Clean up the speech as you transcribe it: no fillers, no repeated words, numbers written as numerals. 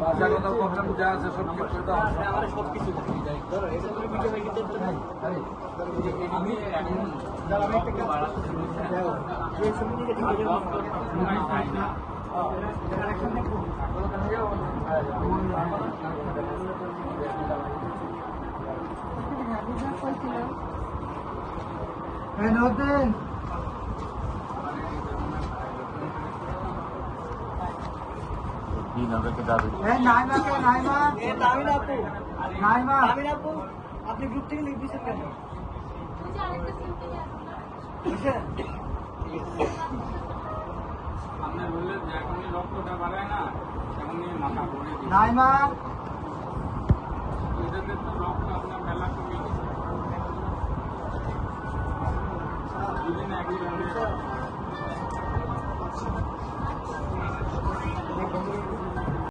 বাসাগত problem যা আছে সব ঠিক করে দাও। আমার সব কিছু ধরো এটা তুমি ভিডিও মেকে দিতে আমি এখন আমি একটা কাজ দাও এই সময় থেকে ঠিক যাবে এই নদিন আপনি গ্রুপ থেকে লিখ দিচ্ছেন কেন আপনি বললেন যে এখনই রক্তটা বাড়ায় না, এখনই মাথা ঘুরে দিই। নাইমা এটাতে তো রক্ত আপনার মেলা কমে গেছে। দুদিন একই